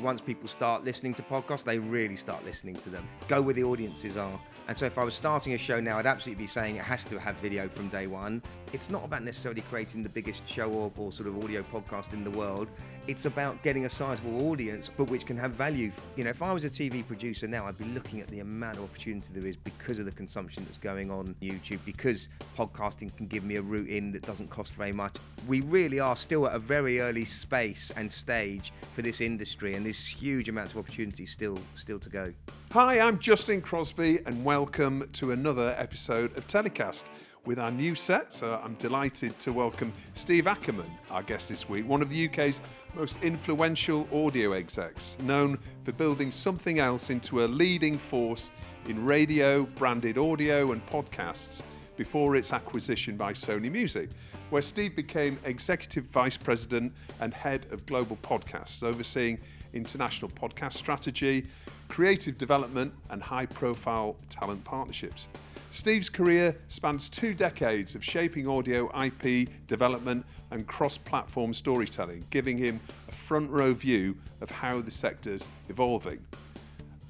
Once people start listening to podcasts, they really start listening to them. Go where the audiences are. And so if I was starting a show now, I'd absolutely be saying it has to have video from day one. It's not about necessarily creating the biggest show or sort of audio podcast in the world. It's about getting a sizable audience, but which can have value. You know, if I was a TV producer now, I'd be looking at the amount of opportunity there is because of the consumption that's going on YouTube, because podcasting can give me a route in that doesn't cost very much. We really are still at a very early space and stage for this industry, and there's huge amounts of opportunity still to go. Hi, I'm Justin Crosby, and welcome to another episode of TellyCast with our new set. So I'm delighted to welcome Steve Ackerman, our guest this week, one of the UK's most influential audio execs, known for building something else into a leading force in radio, branded audio and podcasts before its acquisition by Sony Music, where Steve became Executive Vice President and Head of Global Podcasts, overseeing international podcast strategy, creative development and high-profile talent partnerships. Steve's career spans 2 decades of shaping audio IP development and cross-platform storytelling, giving him a front-row view of how the sector's evolving.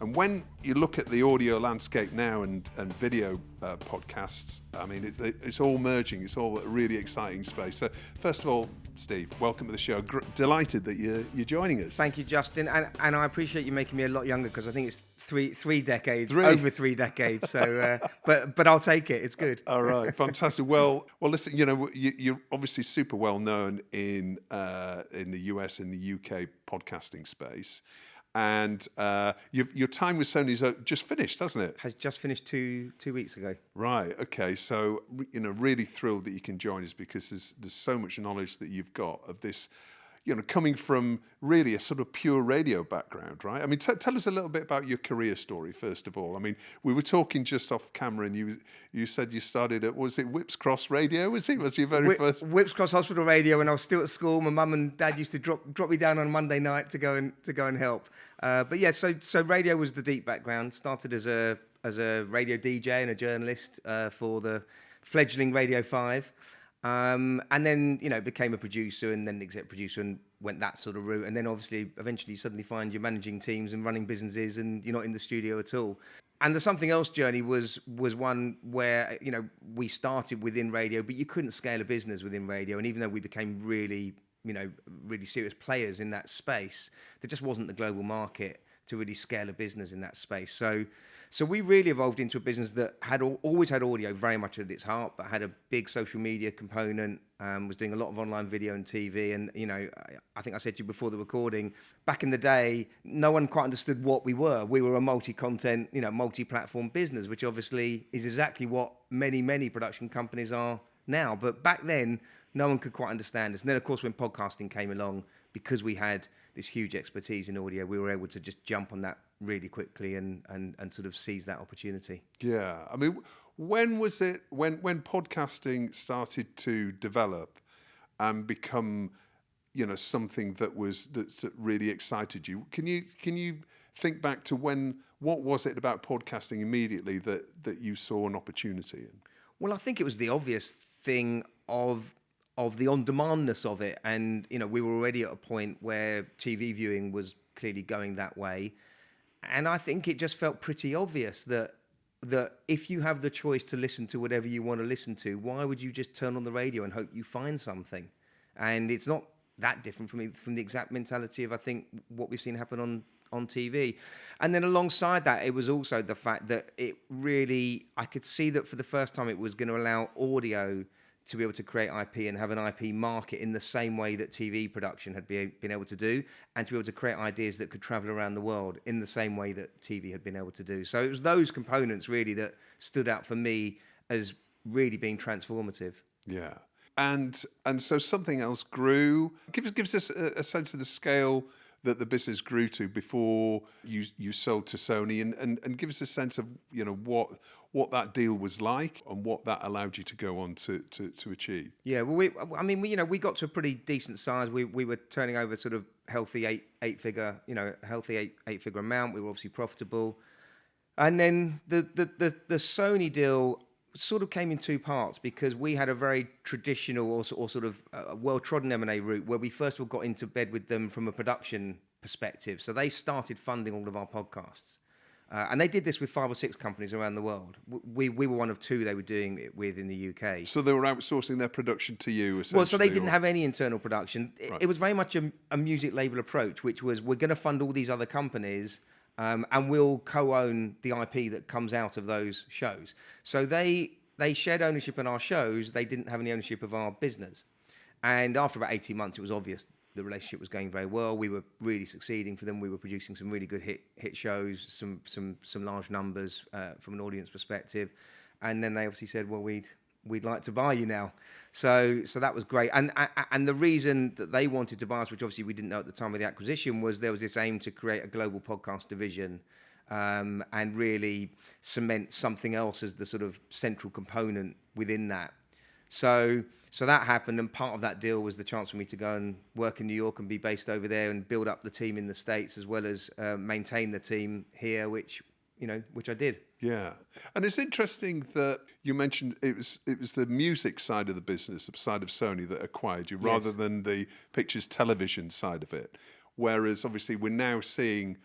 And when you look at the audio landscape now and video podcasts, I mean, it's all merging. It's all a really exciting space. So first of all, Steve, welcome to the show. Delighted that you're joining us. Thank you, Justin. And I appreciate you making me a lot younger, because I think it's three decades, over 3 decades. So, but I'll take it. It's good. All right, fantastic. Well, listen. You know, you're obviously super well known in the US and the UK podcasting space, and your time with Sony's just finished, hasn't it? Has just finished two weeks ago. Right. Okay. So really thrilled that you can join us, because there's so much knowledge that you've got of this. Coming from really a sort of pure radio background, right? I mean, tell us a little bit about your career story, first of all. I mean, we were talking just off camera, and you said you started at, was it Whips Cross Radio? Was your very first? Whips Cross Hospital Radio, when I was still at school. My mum and dad used to drop me down on Monday night to go and help. But yeah, so radio was the deep background. Started as a radio DJ and a journalist for the fledgling Radio 5. And then, became a producer and then an exec producer and went that sort of route. And then obviously, eventually you suddenly find you're managing teams and running businesses and you're not in the studio at all. And the Something Else journey was one where, we started within radio, but you couldn't scale a business within radio. And even though we became really serious players in that space, there just wasn't the global market to really scale a business in that space. So we really evolved into a business that had always had audio very much at its heart, but had a big social media component, was doing a lot of online video and TV. And, I think I said to you before the recording, back in the day, no one quite understood what we were. We were a multi-content, multi-platform business, which obviously is exactly what many, many production companies are now. But back then, no one could quite understand us. And then, of course, when podcasting came along, because we had this huge expertise in audio, we were able to just jump on that really quickly and sort of seize that opportunity. Yeah, I mean, when was it when podcasting started to develop and become, something that really excited you? Can you think back to what was it about podcasting immediately that you saw an opportunity in? Well, I think it was the obvious thing of the on-demandness of it. And, we were already at a point where TV viewing was clearly going that way. And I think it just felt pretty obvious that if you have the choice to listen to whatever you want to listen to, why would you just turn on the radio and hope you find something? And it's not that different from the exact mentality of, I think, what we've seen happen on TV. And then alongside that, it was also the fact that I could see that for the first time it was going to allow audio to be able to create IP and have an IP market in the same way that TV production had been able to do, and to be able to create ideas that could travel around the world in the same way that TV had been able to do. So it was those components really that stood out for me as really being transformative. Yeah. And so Something Else grew. Gives us a sense of the scale that the business grew to before you sold to Sony, and give us a sense of what that deal was like and what that allowed you to go on to achieve. Yeah, well, we got to a pretty decent size. We were turning over sort of healthy eight-figure amount. We were obviously profitable, and then the Sony deal sort of came in 2 parts, because we had a very traditional or sort of well-trodden M&A route where we first of all got into bed with them from a production perspective. So they started funding all of our podcasts. And they did this with 5 or 6 companies around the world. We were one of 2 they were doing it with in the UK. So they were outsourcing their production to you, essentially? Well, so they didn't have any internal production. Right. It was very much a music label approach, which was we're going to fund all these other companies and we'll co-own the IP that comes out of those shows. So they shared ownership in our shows. They didn't have any ownership of our business. And after about 18 months, it was obvious the relationship was going very well. We were really succeeding for them. We were producing some really good hit shows, some large numbers from an audience perspective. And then they obviously said, well, we'd like to buy you now. So that was great. And the reason that they wanted to buy us, which obviously we didn't know at the time of the acquisition, was there was this aim to create a global podcast division and really cement something else as the sort of central component within that. So that happened, and part of that deal was the chance for me to go and work in New York and be based over there and build up the team in the States as well as maintain the team here, which I did. Yeah, and it's interesting that you mentioned it was the music side of the business, the side of Sony, that acquired you, rather than the pictures television side of it. Whereas obviously we're now seeing.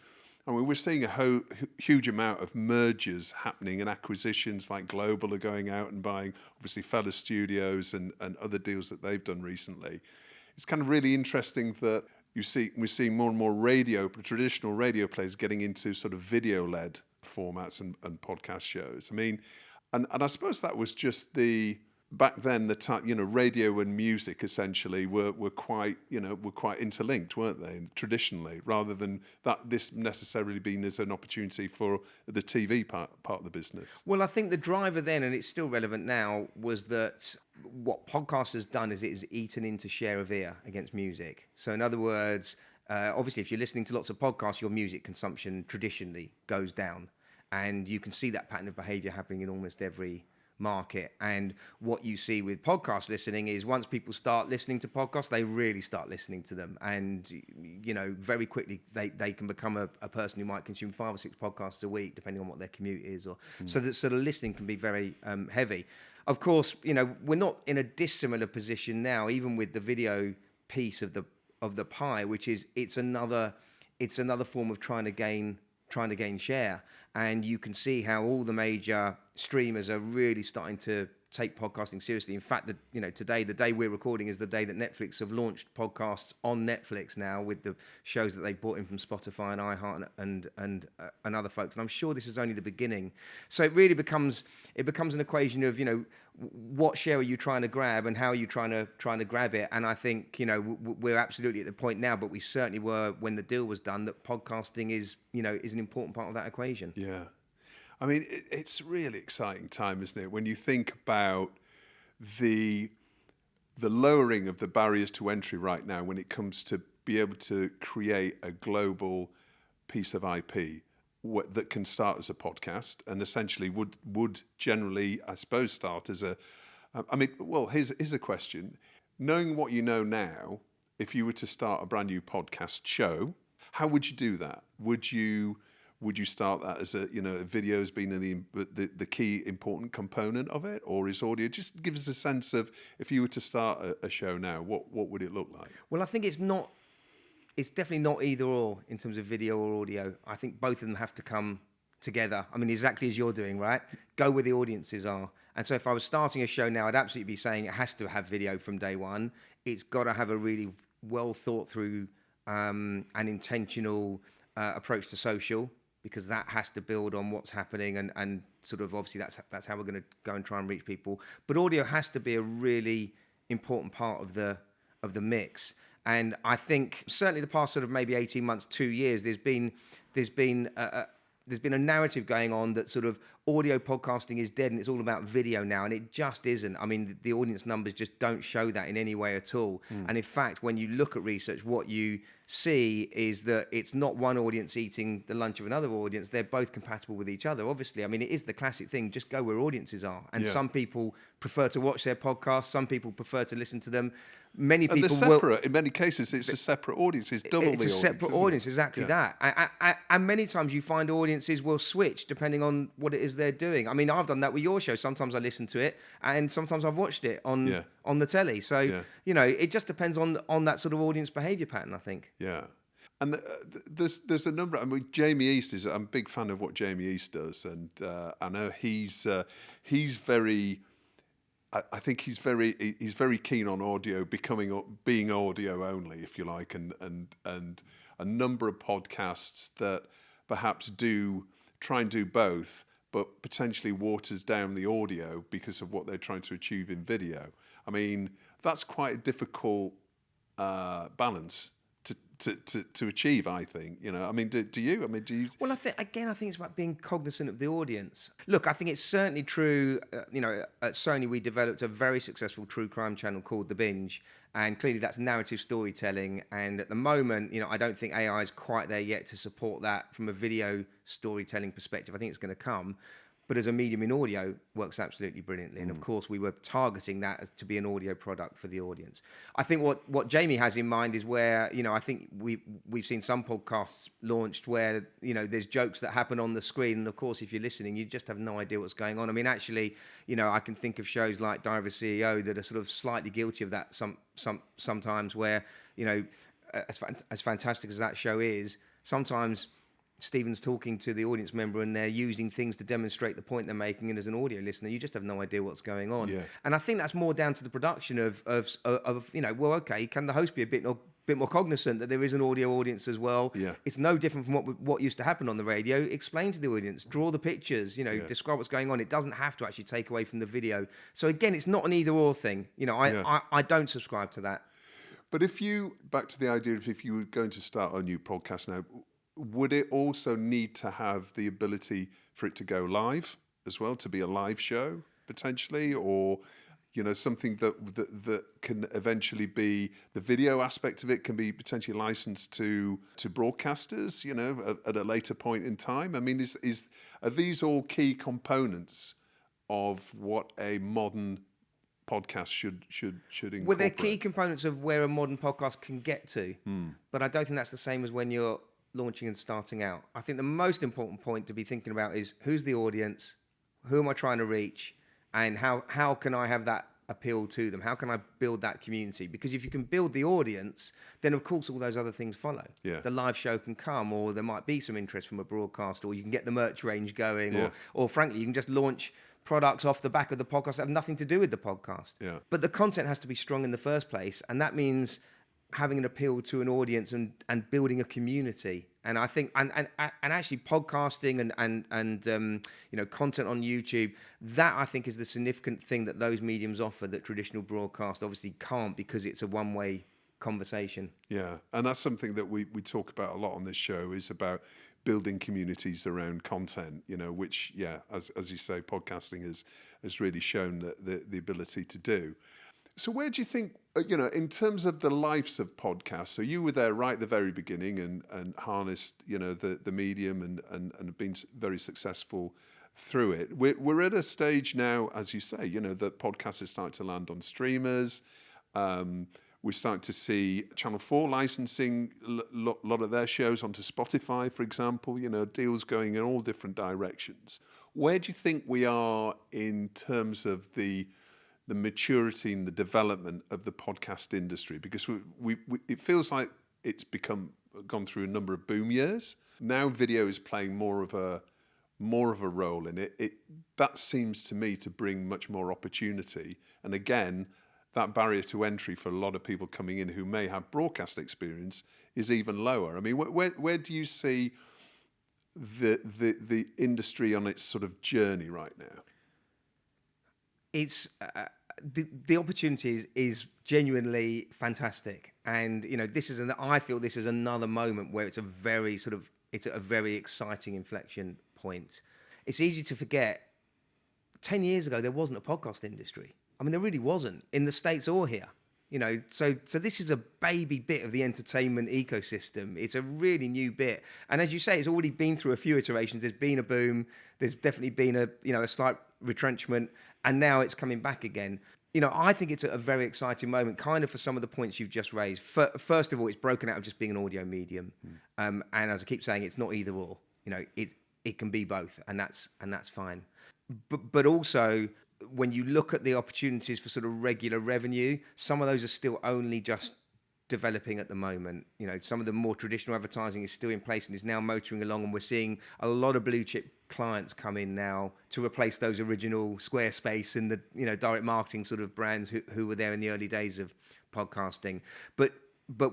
We're seeing a huge amount of mergers happening and acquisitions, like Global are going out and buying, obviously, Fellow Studios and other deals that they've done recently. It's kind of really interesting that we're seeing more and more traditional radio players getting into sort of video-led formats and podcast shows. I mean, and I suppose that was just back then, the time, radio and music essentially were quite interlinked, weren't they? Traditionally, rather than this necessarily being as an opportunity for the TV part of the business. Well, I think the driver then, and it's still relevant now, was that what podcast has done is it has eaten into share of ear against music. So in other words, obviously, if you're listening to lots of podcasts, your music consumption traditionally goes down, and you can see that pattern of behaviour happening in almost every market. And what you see with podcast listening is once people start listening to podcasts, they really start listening to them, and very quickly they can become a person who might consume 5 or 6 podcasts a week, depending on what their commute is, or so that sort of listening can be very heavy. Of course, we're not in a dissimilar position now, even with the video piece of the pie, which is it's another form of trying to gain share. And you can see how all the major streamers are really starting to take podcasting seriously. In fact, today, the day we're recording, is the day that Netflix have launched podcasts on Netflix now, with the shows that they brought in from Spotify and iHeart and other folks. And I'm sure this is only the beginning. So it really becomes an equation of what share are you trying to grab and how are you trying to grab it. And I think we're absolutely at the point now, but we certainly were when the deal was done, that podcasting is an important part of that equation. Yeah. I mean, it's a really exciting time, isn't it? When you think about the lowering of the barriers to entry right now, when it comes to be able to create a global piece of IP that can start as a podcast and essentially would generally, I suppose, start as here's a question. Knowing what you know now, if you were to start a brand new podcast show, how would you do that? Would you start that as video as being the key important component of it, or is audio? Just give us a sense of, if you were to start a show now, what would it look like? Well, I think it's definitely not either or in terms of video or audio. I think both of them have to come together. I mean, exactly as you're doing, right? Go where the audiences are. And so if I was starting a show now, I'd absolutely be saying it has to have video from day one. It's got to have a really well thought through and intentional approach to social, because that has to build on what's happening and sort of obviously that's how we're going to go and try and reach people. But audio has to be a really important part of the mix. And I think certainly the past sort of maybe 18 months, 2 years, there's been a narrative going on that sort of audio podcasting is dead and it's all about video now, and it just isn't. I mean, the audience numbers just don't show that in any way at all. And in fact, when you look at research, what you see is that it's not one audience eating the lunch of another audience. They're both compatible with each other, obviously. I mean, it is the classic thing, just go where audiences are. And some people prefer to watch their podcasts, some people prefer to listen to them. Many people they're separate. In many cases, it's a separate audience. It's double the audience. It's a separate audience, exactly that. And many times you find audiences will switch depending on what it is they're doing. I mean, I've done that with your show. Sometimes I listen to it, and sometimes I've watched it on the telly. So, it just depends on that sort of audience behaviour pattern, I think. Yeah. And there's a number. I mean, Jamie East is. I'm a big fan of what Jamie East does, and I know he's very. I think he's very keen on audio being audio only, if you like, and a number of podcasts that perhaps try and do both, but potentially waters down the audio because of what they're trying to achieve in video. I mean, that's quite a difficult balance to achieve, I think. I mean, do you? I mean, do you? Well, I think it's about being cognizant of the audience. Look, I think it's certainly true. At Sony, we developed a very successful true crime channel called The Binge, and clearly that's narrative storytelling. And at the moment, I don't think AI is quite there yet to support that from a video storytelling perspective. I think it's going to come. But as a medium in audio, works absolutely brilliantly. And of course, we were targeting that to be an audio product for the audience. I think what Jamie has in mind is where, I think we've seen some podcasts launched where, there's jokes that happen on the screen. And of course, if you're listening, you just have no idea what's going on. I mean, actually, I can think of shows like Diary of a CEO that are sort of slightly guilty of that sometimes where, as fantastic as that show is, sometimes Stephen's talking to the audience member and they're using things to demonstrate the point they're making, and as an audio listener you just have no idea what's going on. Yeah. And I think that's more down to the production of well, okay, can the host be a bit more cognizant that there is an audio audience as well? Yeah. It's no different from what used to happen on the radio. Explain to the audience, draw the pictures, describe what's going on. It doesn't have to actually take away from the video. So again, it's not an either or thing. I don't subscribe to that. But back to the idea of if you were going to start a new podcast now, would it also need to have the ability for it to go live as well, to be a live show potentially, or something that can eventually be the video aspect of it can be potentially licensed to broadcasters, at a later point in time? I mean, are these all key components of what a modern podcast should incorporate? Well, they're key components of where a modern podcast can get to, but I don't think that's the same as when you're launching and starting out. I think the most important point to be thinking about is who's the audience, who am I trying to reach, and how can I have that appeal to them? How can I build that community? Because if you can build the audience, then of course all those other things follow. Yeah. The live show can come, or there might be some interest from a broadcast, or you can get the merch range going, Yeah. or frankly, you can just launch products off the back of the podcast that have nothing to do with the podcast. Yeah. But the content has to be strong in the first place, and that means having an appeal to an audience and building a community. And I think and actually podcasting and content on YouTube, that I think is the significant thing that those mediums offer that traditional broadcast obviously can't, because it's a one-way conversation. Yeah, and that's something that we talk about a lot on this show, is about building communities around content, which, as you say, podcasting has really shown the ability to do. So where do you think, in terms of the lives of podcasts, so you were there right at the very beginning and harnessed, the medium and have been very successful through it. We're at a stage now, as you say, that podcasts are starting to land on streamers. We're starting to see Channel 4 licensing a lot of their shows onto Spotify, for example, deals going in all different directions. Where do you think we are in terms of the maturity and the development of the podcast industry? Because it feels like it's gone through a number of boom years. Now video is playing more of a role in it. That seems to me to bring much more opportunity. And again, that barrier to entry for a lot of people coming in who may have broadcast experience is even lower. I mean, where do you see the industry on its sort of journey right now? It's the opportunity is genuinely fantastic, and I feel this is another moment where it's a very exciting inflection point. It's easy to forget 10 years ago there wasn't a podcast industry. I mean, there really wasn't, in the States or here. So this is a baby bit of the entertainment ecosystem. It's a really new bit, and as you say, it's already been through a few iterations. There's been a boom. There's definitely been a slight retrenchment, and now it's coming back again. I think it's a very exciting moment, kind of for some of the points you've just raised. First of all, it's broken out of just being an audio medium, and as I keep saying, it's not either or. It can be both, and that's fine. But also, when you look at the opportunities for sort of regular revenue, some of those are still only just developing at the moment. You know, some of the more traditional advertising is still in place and is now motoring along, and we're seeing a lot of blue chip clients come in now to replace those original Squarespace and the, you know, direct marketing sort of brands who were there in the early days of podcasting. But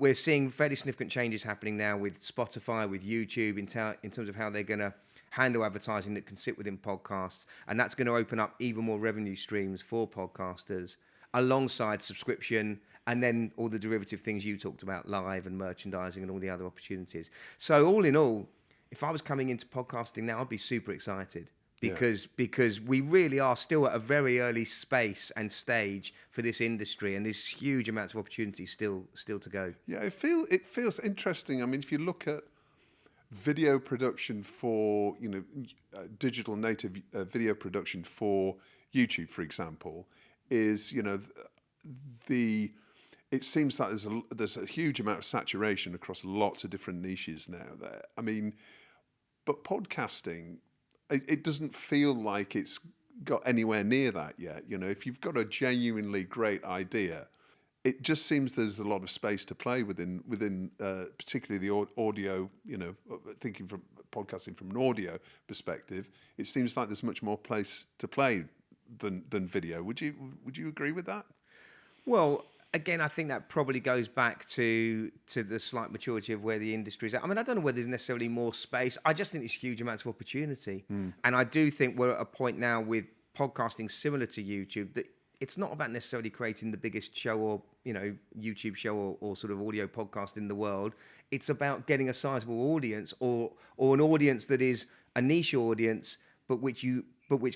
we're seeing fairly significant changes happening now with Spotify, with YouTube, in terms of how they're going to handle advertising that can sit within podcasts, and that's going to open up even more revenue streams for podcasters alongside subscription, and then all the derivative things you talked about, live and merchandising and all the other opportunities. So all in all, if I was coming into podcasting now, I'd be super excited because we really are still at a very early space and stage for this industry, and there's huge amounts of opportunity still to go. Yeah, it feels interesting. I mean, if you look at video production for, you know, digital native video production for YouTube, for example, is, you know, it seems like there's a huge amount of saturation across lots of different niches now there. I mean, but podcasting, it doesn't feel like it's got anywhere near that yet. You know, if you've got a genuinely great idea, it just seems there's a lot of space to play within particularly the audio, you know, thinking from podcasting from an audio perspective, it seems like there's much more place to play than video. Would you agree with that? Well, again, I think that probably goes back to the slight maturity of where the industry is at. I mean, I don't know whether there's necessarily more space. I just think there's huge amounts of opportunity. And I do think we're at a point now with podcasting similar to YouTube that it's not about necessarily creating the biggest show or, you know, YouTube show or sort of audio podcast in the world. It's about getting a sizable audience or an audience that is a niche audience, but which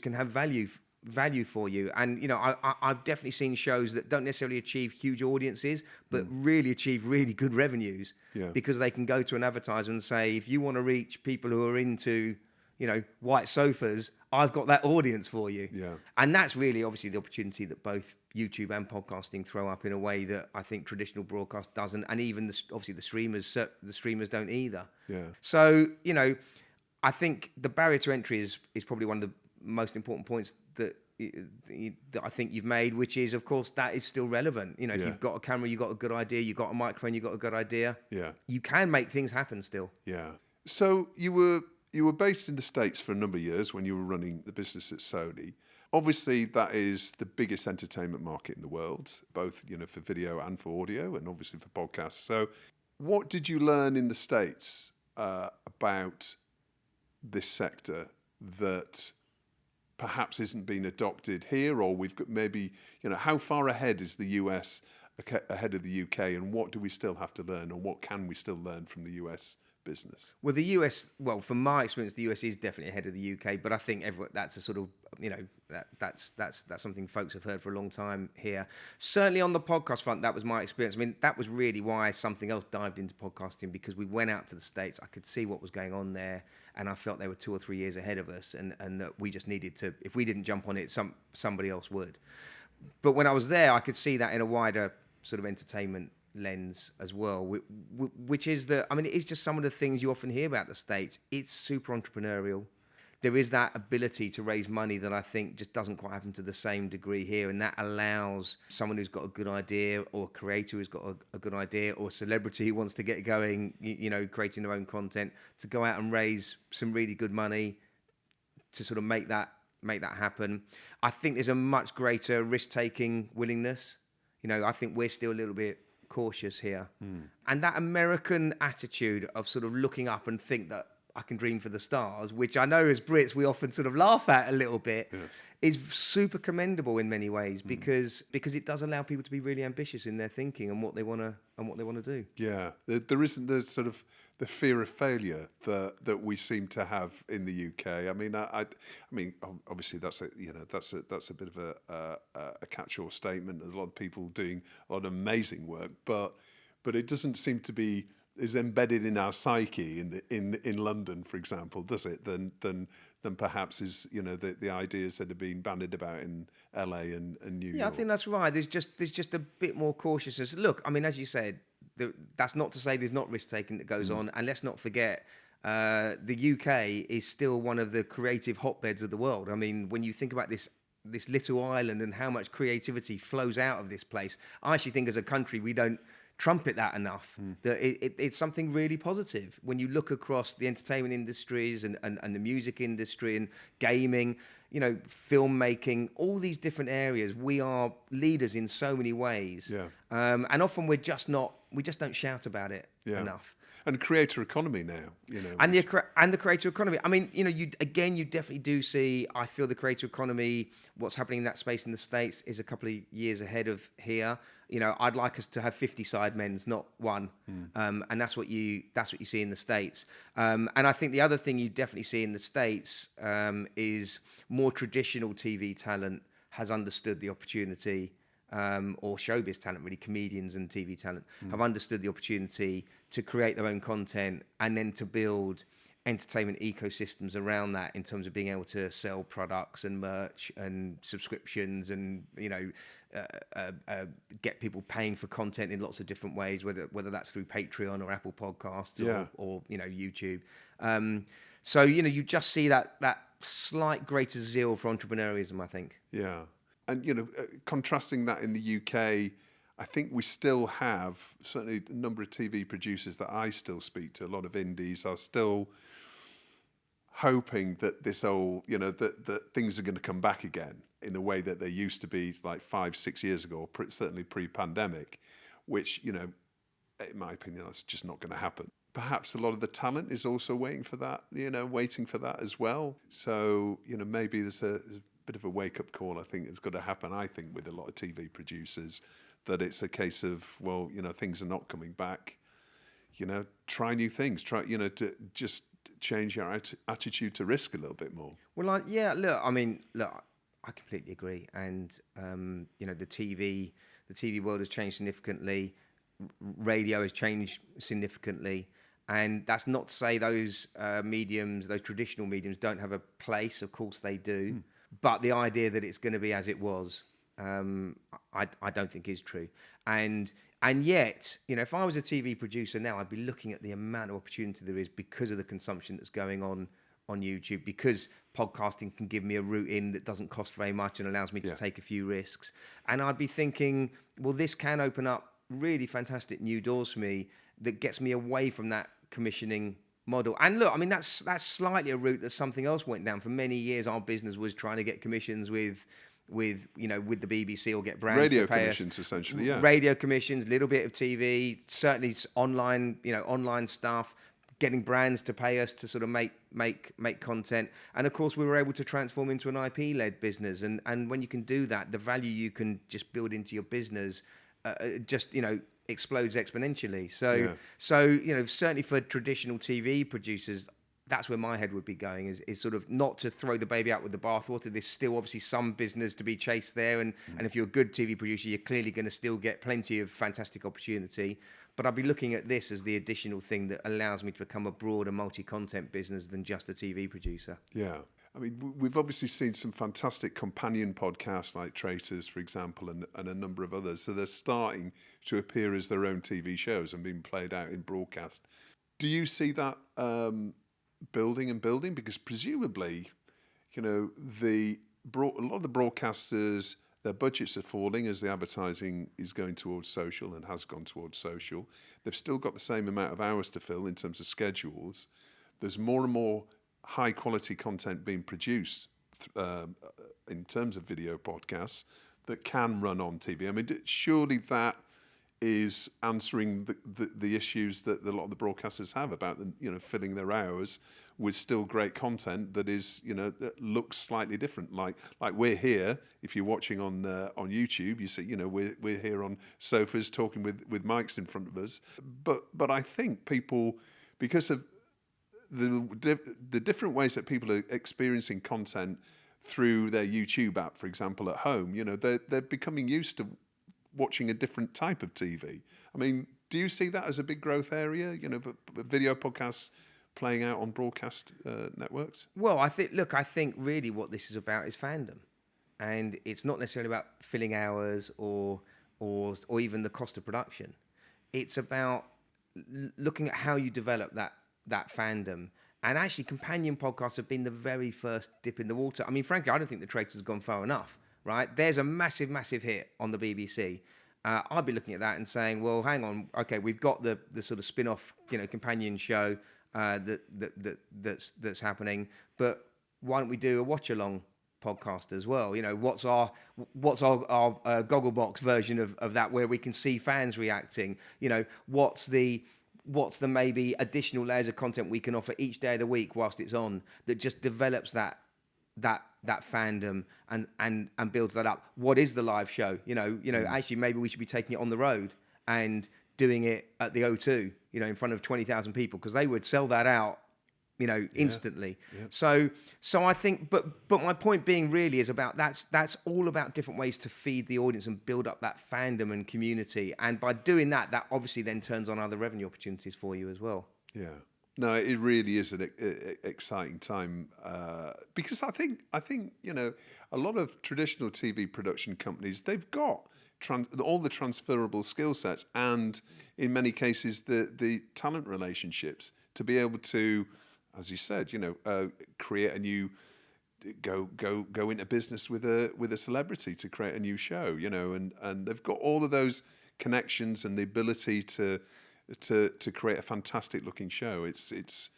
can have value for you. And, you know, I've definitely seen shows that don't necessarily achieve huge audiences, but really achieve really good revenues because they can go to an advertiser and say, if you want to reach people who are into, you know, white sofas, I've got that audience for you. Yeah. And that's really obviously the opportunity that both YouTube and podcasting throw up in a way that I think traditional broadcast doesn't, and even obviously the streamers don't either. Yeah. So, you know, I think the barrier to entry is probably one of the most important points that I think you've made, which is, of course, that is still relevant. You know, if you've got a camera, you've got a good idea, you've got a microphone, you've got a good idea. Yeah. You can make things happen still. Yeah. So you were based in the States for a number of years when you were running the business at Sony. Obviously, that is the biggest entertainment market in the world, both, you know, for video and for audio, and obviously for podcasts. So what did you learn in the States about this sector that perhaps isn't being adopted here, or we've got maybe, you know, how far ahead is the US ahead of the UK, and what do we still have to learn, or what can we still learn from the US business? Well, the US, well, from my experience, the US is definitely ahead of the UK, but I think that's a sort of, you know, that's something folks have heard for a long time here. Certainly on the podcast front, that was my experience. I mean, that was really why something else dived into podcasting, because we went out to the States. I could see what was going on there, and I felt they were 2 or 3 years ahead of us, and that we just needed to, if we didn't jump on it, somebody else would. But when I was there, I could see that in a wider sort of entertainment lens as well, which is that, I mean, it is just some of the things you often hear about the States. It's super entrepreneurial. There is that ability to raise money that I think just doesn't quite happen to the same degree here, and that allows someone who's got a good idea, or a creator who's got a good idea, or a celebrity who wants to get going, you know, creating their own content, to go out and raise some really good money to sort of make that happen. I think there's a much greater risk-taking willingness. You know, I think we're still a little bit cautious here. And that American attitude of sort of looking up and think that I can dream for the stars, which I know as Brits we often sort of laugh at a little bit, is super commendable in many ways, because it does allow people to be really ambitious in their thinking and what they want to do. Yeah, there isn't the sort of the fear of failure that we seem to have in the UK. I mean, I mean, obviously that's a bit of a catch-all statement. There's a lot of people doing a lot of amazing work, but it doesn't seem to be as embedded in our psyche in London, for example, does it? Than perhaps is, you know, the ideas that have been bandied about in LA and New York. Yeah, I think that's right. There's just a bit more cautiousness. Look, I mean, as you said, that's not to say there's not risk taking that goes on, and let's not forget, the UK is still one of the creative hotbeds of the world. I mean, when you think about this little island and how much creativity flows out of this place, I actually think as a country we don't trumpet that enough. That it's something really positive when you look across the entertainment industries and the music industry and gaming, filmmaking, all these different areas. We are leaders in so many ways. Yeah. And often we just don't shout about it enough. And creator economy now, And the creator economy. I mean, you definitely do see. I feel the creator economy, what's happening in that space in the States, is a couple of years ahead of here. I'd like us to have 50 sidemens, not one, and that's what you see in the States. And I think the other thing you definitely see in the States is more traditional TV talent has understood the opportunity. Or showbiz talent, really, comedians and TV talent, have understood the opportunity to create their own content and then to build entertainment ecosystems around that in terms of being able to sell products and merch and subscriptions and, get people paying for content in lots of different ways, whether that's through Patreon or Apple Podcasts or YouTube. So, you just see that slight greater zeal for entrepreneurialism, I think. Yeah. And, contrasting that in the UK, I think we still have, certainly a number of TV producers that I still speak to, a lot of indies are still hoping that this whole, that things are going to come back again in the way that they used to be like 5-6 years ago, or certainly pre-pandemic, which, in my opinion, that's just not going to happen. Perhaps a lot of the talent is also waiting for that as well. So, maybe there's a bit of a wake-up call, I think, it's got to happen, I think, with a lot of TV producers, that it's a case of, well, things are not coming back. Try new things. To just change your attitude to risk a little bit more. Well, I completely agree. And, the TV world has changed significantly. Radio has changed significantly. And that's not to say those mediums, those traditional mediums, don't have a place. Of course they do. But the idea that it's going to be as it was, I don't think is true. And yet, if I was a TV producer now, I'd be looking at the amount of opportunity there is because of the consumption that's going on YouTube, because podcasting can give me a route in that doesn't cost very much and allows me to take a few risks. And I'd be thinking, well, this can open up really fantastic new doors for me that gets me away from that commissioning model. And look, that's slightly a route that something else went down. For many years, our business was trying to get commissions with the BBC or get brands radio to pay commissions, us. Essentially, yeah. Radio commissions, a little bit of TV, certainly online stuff, getting brands to pay us to sort of make content. And of course, we were able to transform into an IP-led business. And when you can do that, the value you can just build into your business explodes exponentially. So certainly for traditional TV producers, that's where my head would be going, is sort of not to throw the baby out with the bathwater. There's still obviously some business to be chased there. And if you're a good TV producer, you're clearly going to still get plenty of fantastic opportunity. But I'd be looking at this as the additional thing that allows me to become a broader multi-content business than just a TV producer. Yeah. We've obviously seen some fantastic companion podcasts like Traitors, for example, and a number of others. So they're starting to appear as their own TV shows and being played out in broadcast. Do you see that building? Because presumably, a lot of the broadcasters, their budgets are falling as the advertising is going towards social and has gone towards social. They've still got the same amount of hours to fill in terms of schedules. There's more and more high quality content being produced in terms of video podcasts that can run on TV. Surely that is answering the issues that a lot of the broadcasters have about them, filling their hours with still great content that is, that looks slightly different. Like we're here. If you're watching on YouTube, you see, we're here on sofas talking with mics in front of us. But I think people, because of the different ways that people are experiencing content through their YouTube app, for example, at home, they're becoming used to watching a different type of TV. Do you see that as a big growth area? Video podcasts playing out on broadcast networks? Well, I think really what this is about is fandom, and it's not necessarily about filling hours or even the cost of production. It's about looking at how you develop that fandom. And actually, companion podcasts have been the very first dip in the water. Frankly, I don't think the Traitors has gone far enough, right? There's a massive, massive hit on the BBC. I'd be looking at that and saying, well, hang on, okay, we've got the sort of spin-off, companion show that's happening, but why don't we do a watch-along podcast as well? What's our Gogglebox version of that, where we can see fans reacting? What's the maybe additional layers of content we can offer each day of the week whilst it's on, that just develops that fandom and builds that up? What is the live show? Actually maybe we should be taking it on the road and doing it at the O2, in front of 20,000 people, because they would sell that out, instantly. Yeah. So I think, but my point being really is about that's all about different ways to feed the audience and build up that fandom and community. And by doing that obviously then turns on other revenue opportunities for you as well. Yeah. No, it really is an exciting time, because I think a lot of traditional TV production companies, they've got all the transferable skill sets and in many cases the talent relationships to be able to, as you said, create a new go into business with a celebrity to create a new show, and they've got all of those connections and the ability to create a fantastic looking show. It's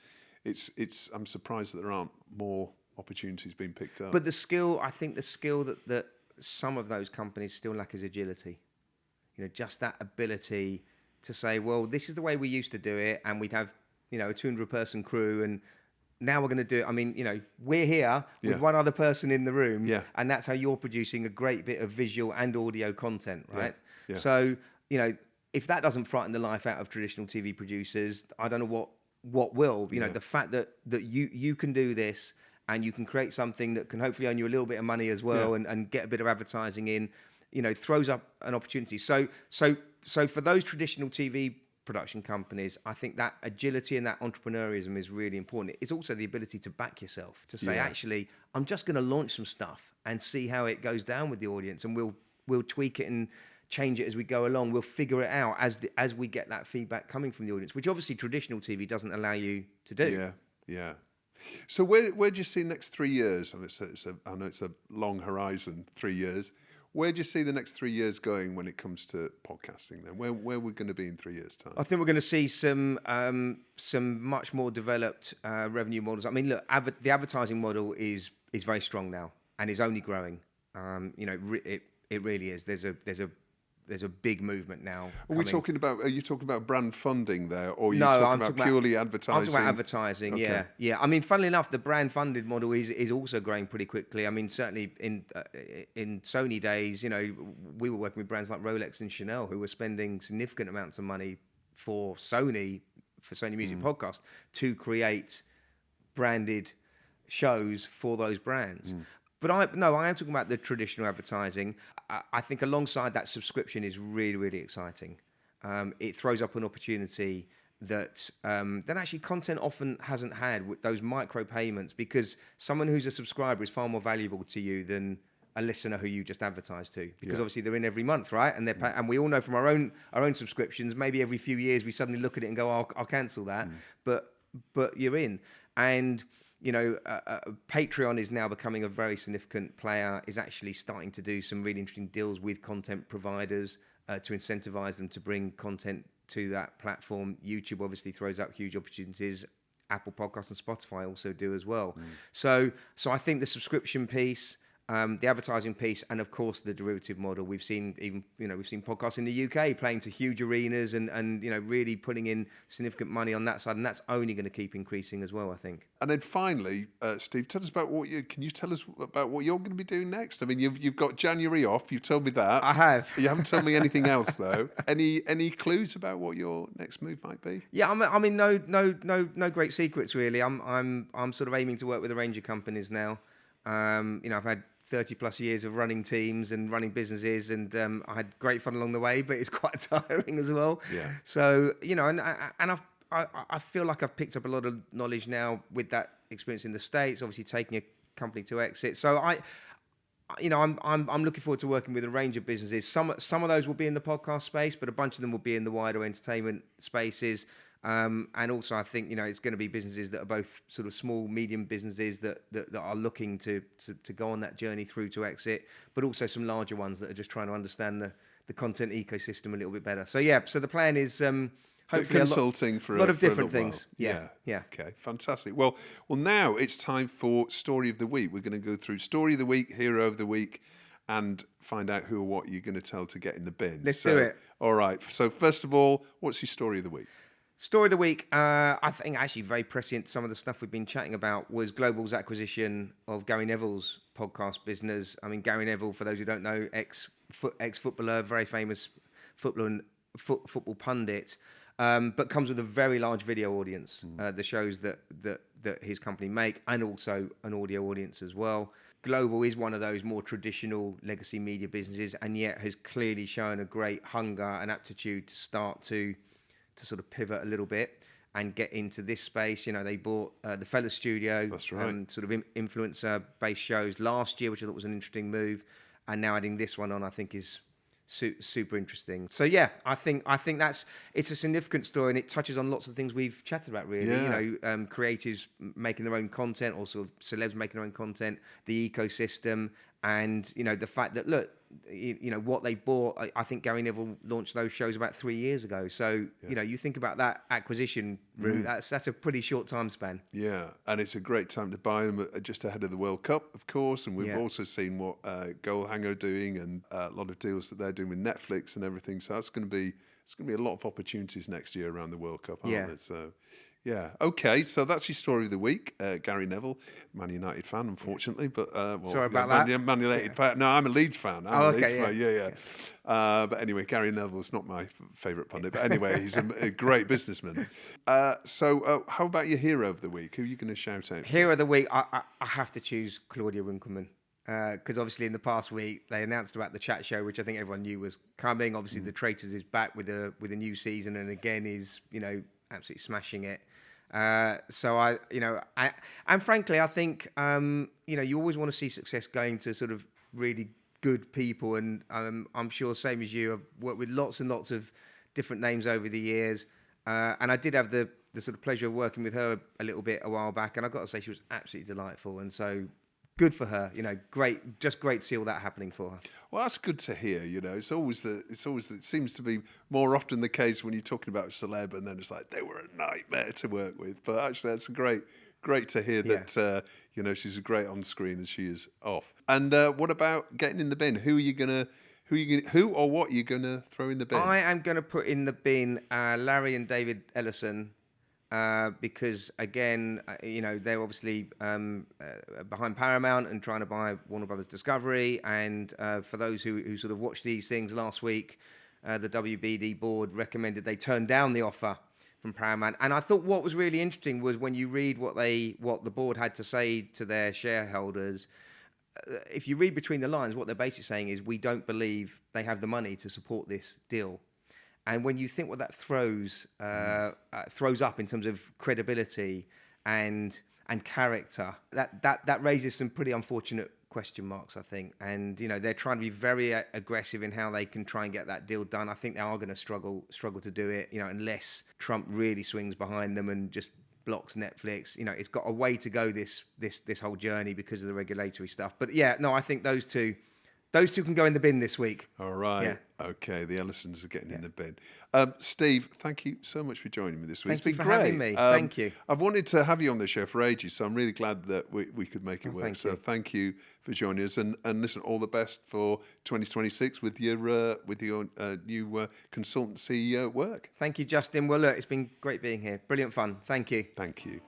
I'm surprised that there aren't more opportunities being picked up. But I think the skill that some of those companies still lack is agility. Just that ability to say, well, this is the way we used to do it, and we'd have, a 200-person crew, and now we're going to do it. I mean, we're here with one other person in the room, and that's how you're producing a great bit of visual and audio content, right? Yeah. So, if that doesn't frighten the life out of traditional TV producers, I don't know what will. The fact that you can do this, and you can create something that can hopefully earn you a little bit of money as well, and get a bit of advertising in, throws up an opportunity. So for those traditional TV production companies, I think that agility and that entrepreneurism is really important. It's also the ability to back yourself, to say, actually, I'm just going to launch some stuff and see how it goes down with the audience, and we'll tweak it and change it as we go along. We'll figure it out as we get that feedback coming from the audience, which obviously traditional TV doesn't allow you to do. Yeah. So where do you see the next 3 years? I know it's a long horizon, 3 years. Where do you see the next 3 years going when it comes to podcasting then? Where are we going to be in 3 years' time? I think we're going to see some much more developed revenue models. I mean, look, the advertising model is very strong now and is only growing. It really is. There's a big movement now. Are you talking about brand funding there, or are you talking about purely advertising? I'm talking about advertising. Okay. Yeah. I mean, funnily enough, the brand funded model is also growing pretty quickly. I mean, certainly in Sony days, we were working with brands like Rolex and Chanel, who were spending significant amounts of money for Sony Music Podcast to create branded shows for those brands. But I am talking about the traditional advertising. I think alongside that, subscription is really, really exciting. It throws up an opportunity that actually content often hasn't had, with those micro payments, because someone who's a subscriber is far more valuable to you than a listener who you just advertise to, because obviously they're in every month, right? And and we all know from our own subscriptions, maybe every few years we suddenly look at it and go, I'll cancel that, but you're in. And Patreon is now becoming a very significant player, is actually starting to do some really interesting deals with content providers to incentivize them to bring content to that platform. YouTube obviously throws up huge opportunities. Apple Podcasts and Spotify also do as well. So I think the subscription piece, the advertising piece, and of course the derivative model. We've seen podcasts in the UK playing to huge arenas and really putting in significant money on that side, and that's only going to keep increasing as well, I think. And then finally, Steve, tell us about can you tell us about what you're going to be doing next? I mean, you've got January off. You've told me that. I have. You haven't told me anything else though. Any clues about what your next move might be? Yeah, I mean, no great secrets really. I'm sort of aiming to work with a range of companies now. I've had 30 plus years of running teams and running businesses, and I had great fun along the way, but it's quite tiring as well. Yeah. So, I feel like I've picked up a lot of knowledge now with that experience in the States, obviously taking a company to exit. So I'm looking forward to working with a range of businesses. Some of those will be in the podcast space, but a bunch of them will be in the wider entertainment spaces. And also, I think it's going to be businesses that are both sort of small, medium businesses that are looking to go on that journey through to exit, but also some larger ones that are just trying to understand the content ecosystem a little bit better. So yeah, so the plan is hopefully consulting for a lot of for a different little things. while. Yeah. Okay, fantastic. Well, now it's time for Story of the Week. We're going to go through Story of the Week, Hero of the Week, and find out who or what you're going to tell to get in the bin. Let's do it. All right. So first of all, what's your Story of the Week? Story of the week, I think actually very prescient. Some of the stuff we've been chatting about was Global's acquisition of Gary Neville's podcast business. I mean, Gary Neville, for those who don't know, ex-footballer, very famous football pundit, but comes with a very large video audience. The shows that his company make, and also an audio audience as well. Global is one of those more traditional legacy media businesses, and yet has clearly shown a great hunger and aptitude to start to sort of pivot a little bit and get into this space. You know, they bought the Fella Studio, That's right. sort of influencer-based shows last year, which I thought was an interesting move, and now adding this one on, I think is super interesting. So yeah, I think it's a significant story, and it touches on lots of things we've chatted about. Really, Yeah. you know, creators making their own content, or sort of celebs making their own content, the ecosystem, and you know the fact that look, you know what they bought. I think Gary Neville launched those shows about 3 years ago. So you know, you think about that acquisition route. That's a pretty short time span. Yeah, and it's a great time to buy them just ahead of the World Cup, of course. And we've Yeah. also seen what Goalhanger are doing, and a lot of deals that they're doing with Netflix and everything. So it's going to be a lot of opportunities next year around the World Cup, aren't Yeah. there? So. Yeah. Okay. So that's your story of the week, Gary Neville, Man United fan, unfortunately. But Sorry about that. Man United fan. No, I'm a Leeds fan. I'm a Leeds okay, fan. Yeah. But anyway, Gary Neville's not my favourite pundit. But anyway, he's a great businessman. So how about your hero of the week? Who are you going to shout out? Hero of the week, I have to choose Claudia Winkleman. Because obviously in the past week they announced about the chat show, which I think everyone knew was coming. Obviously The Traitors is back with a new season, and again is, you know, absolutely smashing it. So and frankly, I think, you know, you always want to see success going to sort of really good people. And I'm sure, same as you, I've worked with lots and lots of different names over the years. And I did have the sort of pleasure of working with her a little bit a while back. And I've got to say, she was absolutely delightful. And so good for her, you know, great to see all that happening for her. Well, that's good to hear. You know, it seems to be more often the case when you're talking about a celeb, and then it's like they were a nightmare to work with. But actually, that's great to hear that. You know, she's a great on screen as she is off. And what about getting in the bin? Who or what are you gonna throw in the bin? I am going to put in the bin Larry and David Ellison. Because again, you know, they're obviously behind Paramount and trying to buy Warner Brothers Discovery. And for those who sort of watched these things last week, the WBD board recommended they turn down the offer from Paramount. And I thought what was really interesting was when you read what the board had to say to their shareholders. If you read between the lines, what they're basically saying is, we don't believe they have the money to support this deal. And when you think what that throws up in terms of credibility and character, that raises some pretty unfortunate question marks, I think. And you know, they're trying to be very aggressive in how they can try and get that deal done. I think they are going to struggle to do it, you know, unless Trump really swings behind them and just blocks Netflix. You know, it's got a way to go, this whole journey, because of the regulatory stuff. But yeah, no, I think those two can go in the bin this week. All right. Yeah. Okay, the Ellisons are getting in the bin. Steve, thank you so much for joining me this week. Thank you it's been for great. having me. Thank you. I've wanted to have you on the show for ages, so I'm really glad that we could make it work. Thank So you. thank you for joining us, and listen, all the best for 2026 with your new consultancy work. Thank you, Justin. Well, look, it's been great being here. Brilliant fun. Thank you. Thank you.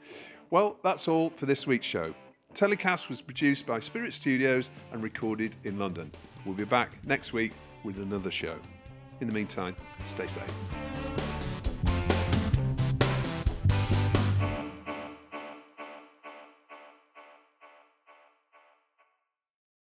Well, that's all for this week's show. TellyCast was produced by Spirit Studios and recorded in London. We'll be back next week with another show. In the meantime, stay safe.